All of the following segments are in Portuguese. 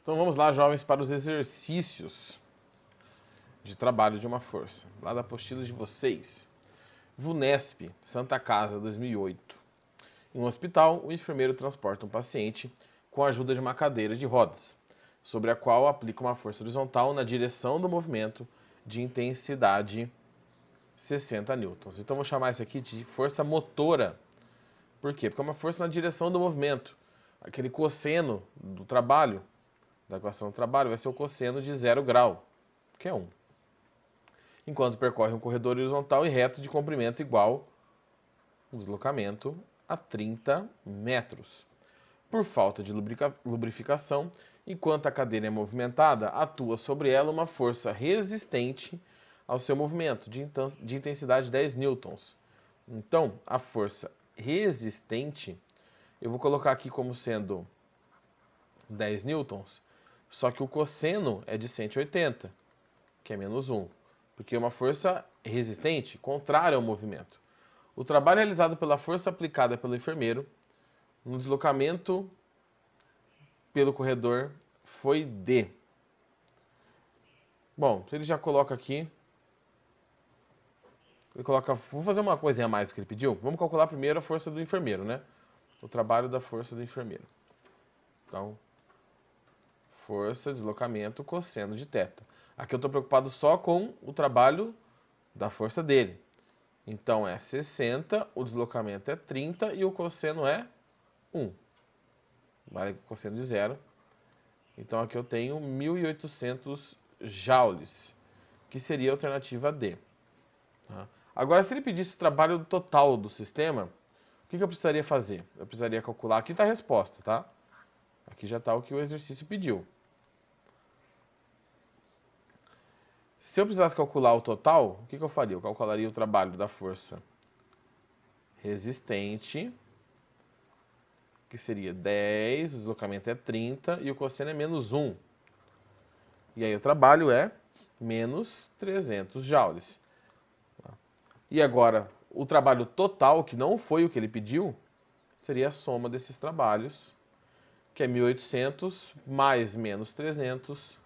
Então vamos lá, jovens, para os exercícios de trabalho de uma força. Lá da apostila de vocês. VUNESP, Santa Casa, 2008. Em um hospital, o enfermeiro transporta um paciente com a ajuda de uma cadeira de rodas, sobre a qual aplica uma força horizontal na direção do movimento de intensidade 60 newtons. Então vou chamar isso aqui de força motora. Por quê? Porque é uma força na direção do movimento. Aquele cosseno do trabalho, da equação do trabalho, vai ser o cosseno de 0 grau, que é 1. Enquanto percorre um corredor horizontal e reto de comprimento igual um deslocamento a 30 metros. Por falta de lubrificação, enquanto a cadeira é movimentada, atua sobre ela uma força resistente ao seu movimento, de intensidade 10 newtons. Então, a força resistente, eu vou colocar aqui como sendo 10 newtons, só que o cosseno é de 180, que é menos 1, porque é uma força resistente, contrária ao movimento. O trabalho realizado pela força aplicada pelo enfermeiro no deslocamento pelo corredor foi D. Bom, se ele já coloca aqui, ele coloca, vou fazer uma coisinha a mais do que ele pediu. Vamos calcular primeiro a força do enfermeiro, né? O trabalho da força do enfermeiro. Então, força, deslocamento, cosseno de θ. Aqui eu estou preocupado só com o trabalho da força dele. Então é 60, o deslocamento é 30 e o cosseno é 1. Vale cosseno de 0. Então aqui eu tenho 1.800 joules, que seria a alternativa D. Tá? Agora, se ele pedisse o trabalho total do sistema, o que eu precisaria fazer? Eu precisaria calcular, aqui está a resposta, tá? Aqui já está o que o exercício pediu. Se eu precisasse calcular o total, o que eu faria? Eu calcularia o trabalho da força resistente, que seria 10, o deslocamento é 30 e o cosseno é menos 1. E aí o trabalho é menos 300 joules. E agora, o trabalho total, que não foi o que ele pediu, seria a soma desses trabalhos, que é 1.800 mais menos 300,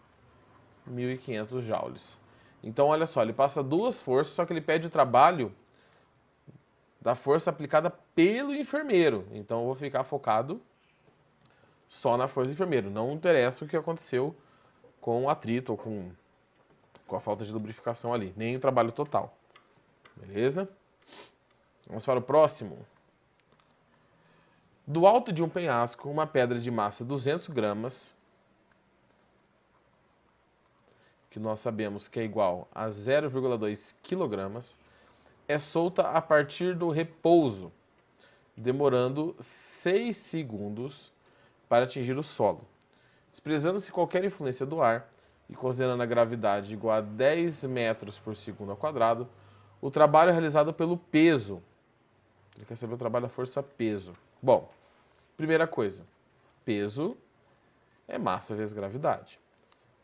1.500 joules. Então, olha só, ele passa duas forças, só que ele pede o trabalho da força aplicada pelo enfermeiro. Então, eu vou ficar focado só na força do enfermeiro. Não interessa o que aconteceu com o atrito ou com a falta de lubrificação ali, nem o trabalho total. Beleza? Vamos para o próximo. Do alto de um penhasco, uma pedra de massa 200 gramas, que nós sabemos que é igual a 0,2 kg, é solta a partir do repouso, demorando 6 segundos para atingir o solo. Desprezando-se qualquer influência do ar e considerando a gravidade igual a 10 metros por segundo ao quadrado, o trabalho é realizado pelo peso. Ele quer saber o trabalho da força-peso. Bom, primeira coisa, peso é massa vezes gravidade.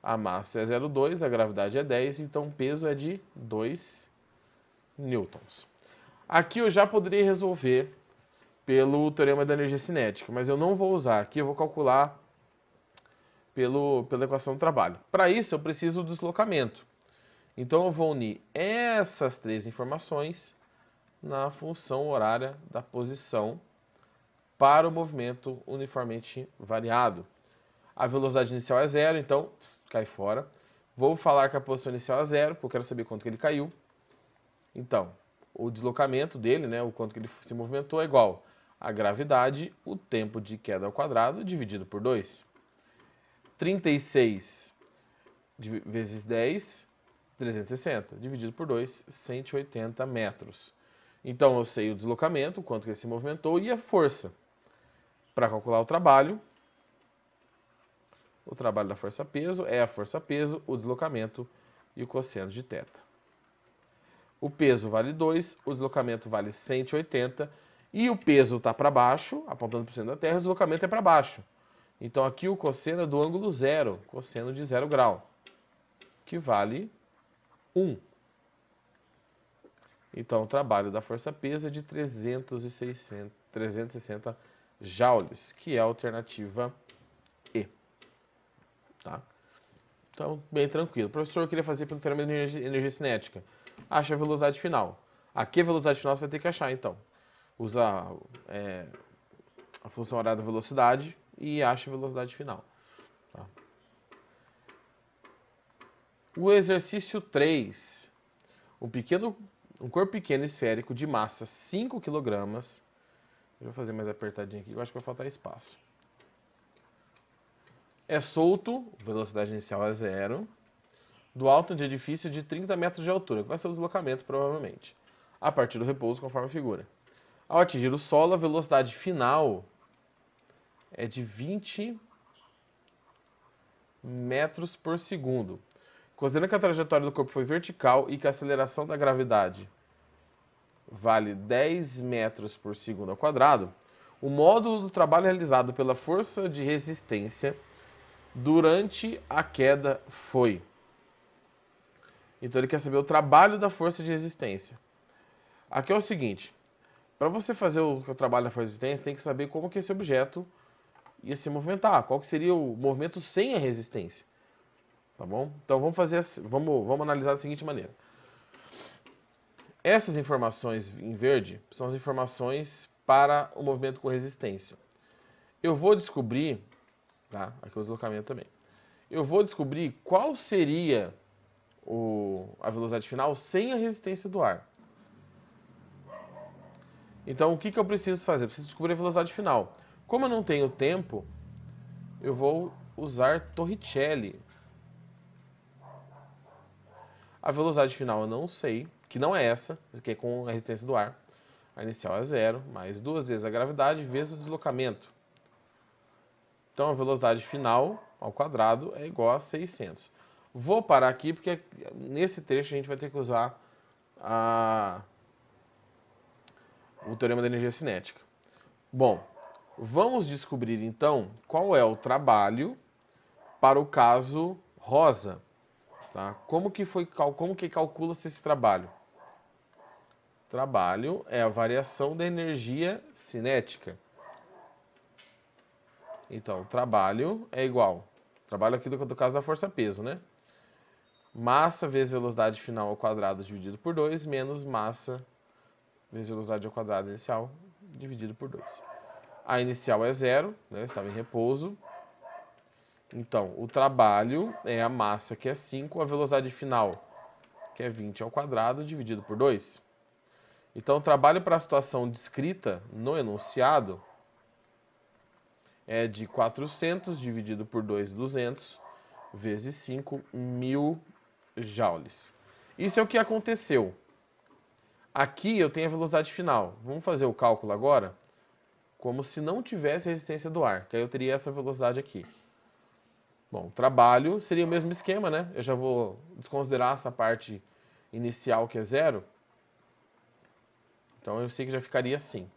A massa é 0,2, a gravidade é 10, então o peso é de 2 newtons. Aqui eu já poderia resolver pelo teorema da energia cinética, mas eu não vou usar. Aqui eu vou calcular pela equação do trabalho. Para isso eu preciso do deslocamento. Então eu vou unir essas três informações na função horária da posição para o movimento uniformemente variado. A velocidade inicial é 0, então cai fora. Vou falar que a posição inicial é 0, porque eu quero saber quanto que ele caiu. Então, o deslocamento dele, né, o quanto que ele se movimentou, é igual a gravidade, o tempo de queda ao quadrado, dividido por 2. 36 vezes 10, 360. Dividido por 2, 180 metros. Então, eu sei o deslocamento, o quanto que ele se movimentou, e a força. Para calcular o trabalho da força-peso é a força-peso, o deslocamento e o cosseno de θ. O peso vale 2, o deslocamento vale 180 e o peso está para baixo, apontando para o centro da Terra, o deslocamento é para baixo. Então aqui o cosseno é do ângulo zero, cosseno de 0 grau, que vale 1. Então o trabalho da força-peso é de 360 joules, que é a alternativa E. tá? Então, bem tranquilo. Professor, eu queria fazer pelo teorema da energia cinética. Acha a velocidade final. Aqui a velocidade final você vai ter que achar, então. Usa a função horária da velocidade e acha a velocidade final. Tá? O exercício 3. Um corpo pequeno esférico de massa 5 kg. Eu vou fazer mais apertadinho aqui, eu acho que vai faltar espaço. É solto, velocidade inicial é 0, do alto de edifício de 30 metros de altura, que vai ser o deslocamento provavelmente, a partir do repouso, conforme a figura. Ao atingir o solo, a velocidade final é de 20 metros por segundo. Considerando que a trajetória do corpo foi vertical e que a aceleração da gravidade vale 10 metros por segundo ao quadrado, o módulo do trabalho realizado pela força de resistência durante a queda foi. Então ele quer saber o trabalho da força de resistência. Aqui é o seguinte, para você fazer o trabalho da força de resistência, tem que saber como que esse objeto ia se movimentar, qual que seria o movimento sem a resistência. Tá bom? Então vamos analisar da seguinte maneira. Essas informações em verde são as informações para o movimento com resistência. Eu vou descobrir, tá? Aqui é o deslocamento também. Eu vou descobrir qual seria a velocidade final sem a resistência do ar. Então o que eu preciso fazer? Eu preciso descobrir a velocidade final. Como eu não tenho tempo, eu vou usar Torricelli. A velocidade final eu não sei, que não é essa, que é com a resistência do ar. A inicial é 0, mais 2 vezes a gravidade vezes o deslocamento. Então a velocidade final ao quadrado é igual a 600. Vou parar aqui porque nesse trecho a gente vai ter que usar o teorema da energia cinética. Bom, vamos descobrir então qual é o trabalho para o caso rosa. Tá? Como que calcula-se esse trabalho? Trabalho é a variação da energia cinética. Então, trabalho é igual. Trabalho aqui do caso da força-peso, né? Massa vezes velocidade final ao quadrado dividido por 2, menos massa vezes velocidade ao quadrado inicial dividido por 2. A inicial é 0, né? Estava em repouso. Então, o trabalho é a massa, que é 5, a velocidade final, que é 20 ao quadrado, dividido por 2. Então, o trabalho para a situação descrita no enunciado é de 400 dividido por 2, 200, vezes 5, 1000 joules. Isso é o que aconteceu. Aqui eu tenho a velocidade final. Vamos fazer o cálculo agora como se não tivesse resistência do ar, que aí eu teria essa velocidade aqui. Bom, trabalho seria o mesmo esquema, né? Eu já vou desconsiderar essa parte inicial que é 0. Então eu sei que já ficaria assim.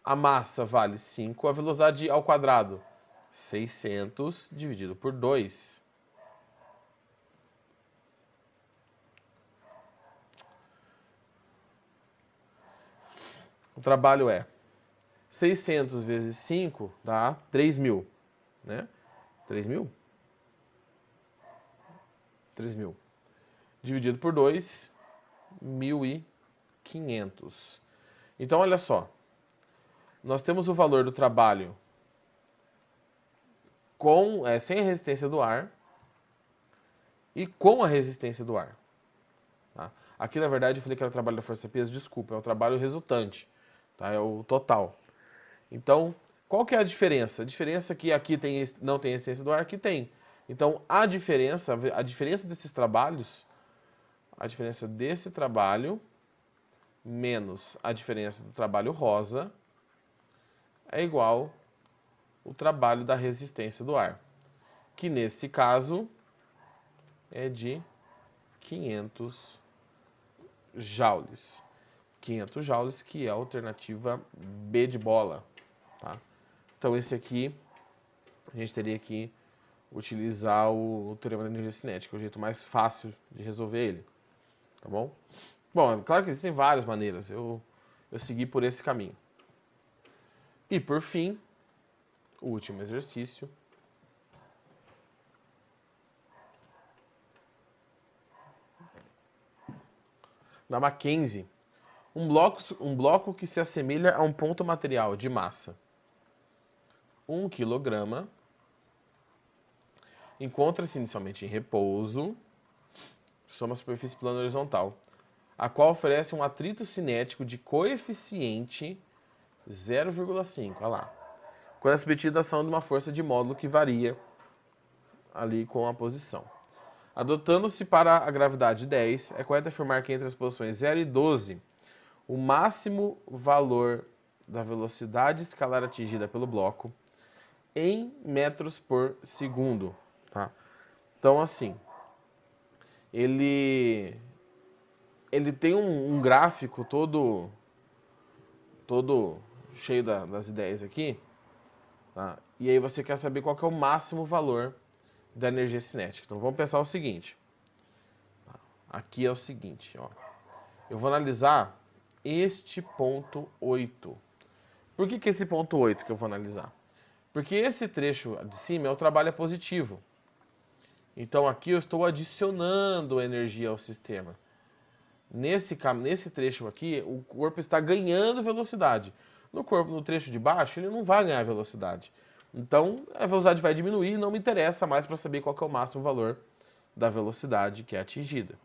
A massa vale 5, a velocidade ao quadrado, 600 dividido por 2. O trabalho é 600 vezes 5 dá 3.000, né? 3.000? 3.000. Dividido por 2, 1.500. Então, olha só. Nós temos o valor do trabalho sem a resistência do ar e com a resistência do ar. Tá? Aqui, na verdade, eu falei que era o trabalho da força-peso. Desculpa, é o trabalho resultante. Tá? É o total. Então, qual que é a diferença? A diferença é que aqui não tem resistência do ar, aqui tem. Então, a diferença desses trabalhos, a diferença desse trabalho menos a diferença do trabalho rosa é igual ao trabalho da resistência do ar, que nesse caso é de 500 joules. 500 joules, que é a alternativa B de bola. Tá? Então, esse aqui, a gente teria que utilizar o teorema da energia cinética, o jeito mais fácil de resolver ele. Tá bom? Bom, é claro que existem várias maneiras. Eu segui por esse caminho. E, por fim, o último exercício. da Mackenzie, um bloco que se assemelha a um ponto material de massa 1 kg encontra-se inicialmente em repouso sobre uma superfície plana horizontal, a qual oferece um atrito cinético de coeficiente 0,5, olha lá, quando é submetida à ação de uma força de módulo que varia ali com a posição. Adotando-se para a gravidade 10, é correto afirmar que entre as posições 0 e 12, o máximo valor da velocidade escalar atingida pelo bloco em metros por segundo. Tá? Então, assim, ele tem um gráfico todo cheio das ideias aqui, tá? E aí você quer saber qual que é o máximo valor da energia cinética. Então vamos pensar o seguinte. Aqui é o seguinte, ó. Eu vou analisar este ponto 8. Por que esse ponto 8 que eu vou analisar? Porque esse trecho de cima é o trabalho positivo. Então aqui eu estou adicionando energia ao sistema. Nesse trecho aqui, o corpo está ganhando velocidade. No trecho de baixo, ele não vai ganhar velocidade. Então, a velocidade vai diminuir e não me interessa mais para saber qual que é o máximo valor da velocidade que é atingida.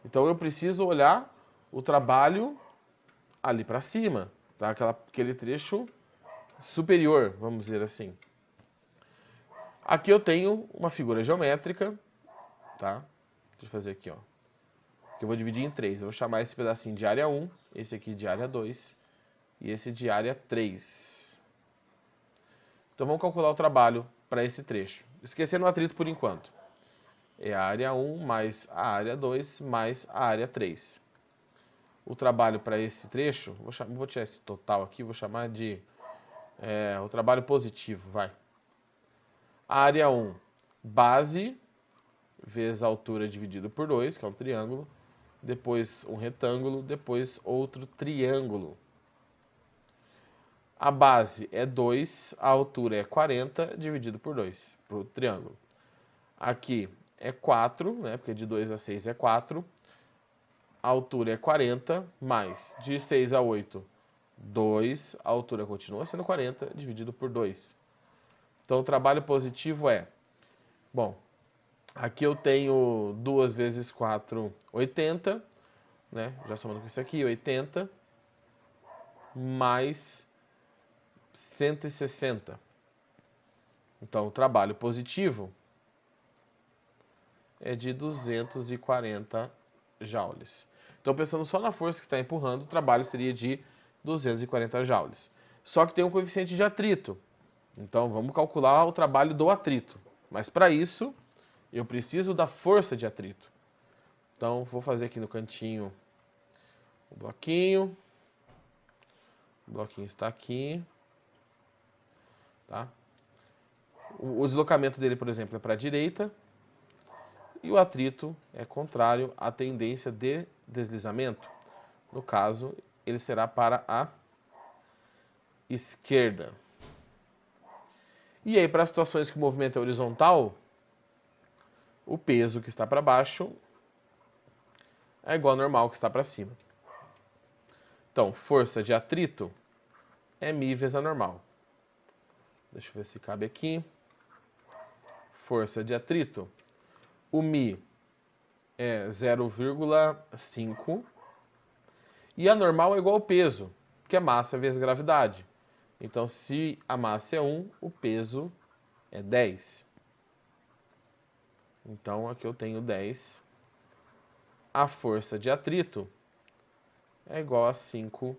Então, eu preciso olhar o trabalho ali para cima, tá? Aquele trecho superior, vamos dizer assim. Aqui eu tenho uma figura geométrica, tá? Deixa eu fazer aqui, ó. Que eu vou dividir em 3. Eu vou chamar esse pedacinho de área 1, esse aqui de área 2 e esse de área 3. Então vamos calcular o trabalho para esse trecho. Esquecendo o atrito por enquanto. É a área 1 mais a área 2 mais a área 3. O trabalho para esse trecho, vou tirar esse total aqui, vou chamar de o trabalho positivo, vai. A área 1, base, vezes a altura dividido por 2, que é um triângulo. Depois um retângulo, depois outro triângulo. A base é 2, a altura é 40, dividido por 2, para o triângulo. Aqui é 4, né, porque de 2 a 6 é 4. A altura é 40, mais de 6 a 8, 2. A altura continua sendo 40, dividido por 2. Então o trabalho positivo é, bom, aqui eu tenho 2 vezes 4, 80, né? Já somando com isso aqui, 80, mais 160. Então, o trabalho positivo é de 240 joules. Então, pensando só na força que está empurrando, o trabalho seria de 240 joules. Só que tem um coeficiente de atrito. Então, vamos calcular o trabalho do atrito. Mas, para isso, eu preciso da força de atrito. Então, vou fazer aqui no cantinho o bloquinho. O bloquinho está aqui. Tá? O deslocamento dele, por exemplo, é para a direita. E o atrito é contrário à tendência de deslizamento. No caso, ele será para a esquerda. E aí, para as situações que o movimento é horizontal, o peso que está para baixo é igual ao normal que está para cima. Então, força de atrito é μ vezes a normal. Deixa eu ver se cabe aqui. Força de atrito. O μ é 0,5. E a normal é igual ao peso, que é massa vezes gravidade. Então, se a massa é 1, o peso é 10. Então, aqui eu tenho 10. A força de atrito é igual a 5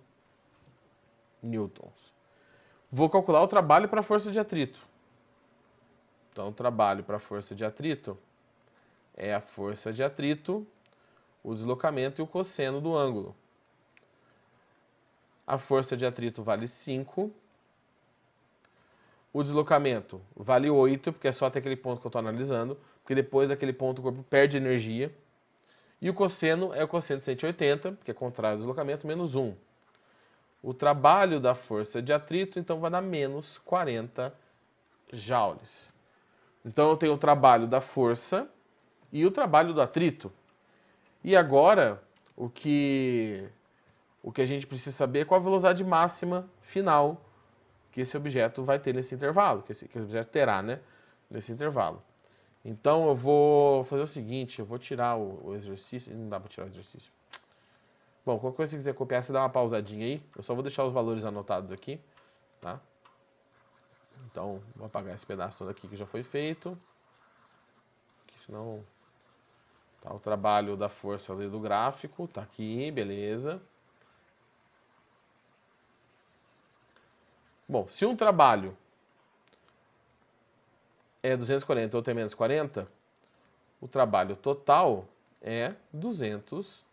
newtons. Vou calcular o trabalho para a força de atrito. Então, o trabalho para a força de atrito é a força de atrito, o deslocamento e o cosseno do ângulo. A força de atrito vale 5. O deslocamento vale 8, porque é só até aquele ponto que eu estou analisando, porque depois daquele ponto o corpo perde energia. E o cosseno é o cosseno de 180, que é contrário ao deslocamento, menos 1. O trabalho da força de atrito, então, vai dar menos 40 joules. Então, eu tenho o trabalho da força e o trabalho do atrito. E agora, o que a gente precisa saber é qual a velocidade máxima final que esse objeto vai ter nesse intervalo, que esse objeto terá, né, nesse intervalo. Então eu vou fazer o seguinte, eu vou tirar o exercício, não dá para tirar o exercício. Bom, qualquer coisa que você quiser copiar, você dá uma pausadinha aí, eu só vou deixar os valores anotados aqui, tá? Então, vou apagar esse pedaço todo aqui que já foi feito, que senão tá o trabalho da força ali do gráfico, tá aqui, beleza. Bom, se um trabalho é 240 ou tem menos 40, o trabalho total é 200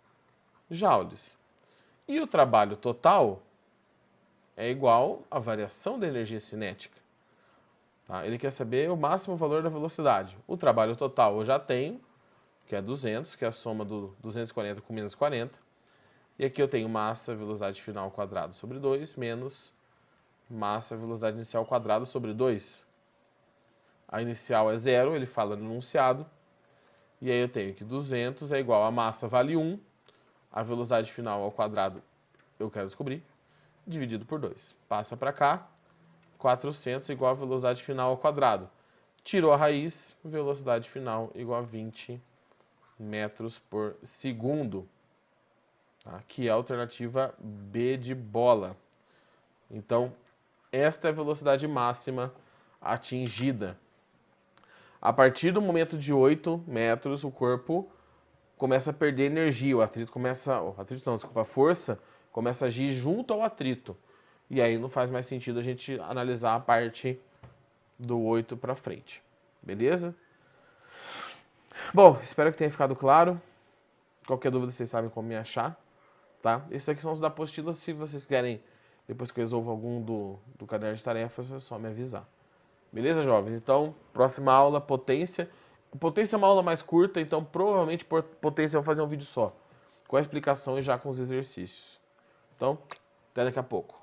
joules. E o trabalho total é igual à variação da energia cinética. Tá? Ele quer saber o máximo valor da velocidade. O trabalho total eu já tenho, que é 200, que é a soma do 240 com menos 40. E aqui eu tenho massa, velocidade final ao quadrado sobre 2, menos massa, velocidade inicial ao quadrado sobre 2. A inicial é 0, ele fala no enunciado. E aí eu tenho que 200 é igual a massa vale 1, a velocidade final ao quadrado eu quero descobrir, dividido por 2. Passa para cá, 400 igual a velocidade final ao quadrado. Tirou a raiz, velocidade final igual a 20 metros por segundo. Tá? Que é a alternativa B de bola. Então, esta é a velocidade máxima atingida. A partir do momento de 8 metros, o corpo começa a perder energia. A força começa a agir junto ao atrito. E aí não faz mais sentido a gente analisar a parte do 8 para frente. Beleza? Bom, espero que tenha ficado claro. Qualquer dúvida vocês sabem como me achar. Tá? Esses aqui são os da apostila. Se vocês querem, depois que eu resolvo algum do caderno de tarefas, é só me avisar. Beleza, jovens? Então, próxima aula, potência. Potência é uma aula mais curta, então provavelmente por potência eu vou fazer um vídeo só, com a explicação e já com os exercícios. Então, até daqui a pouco.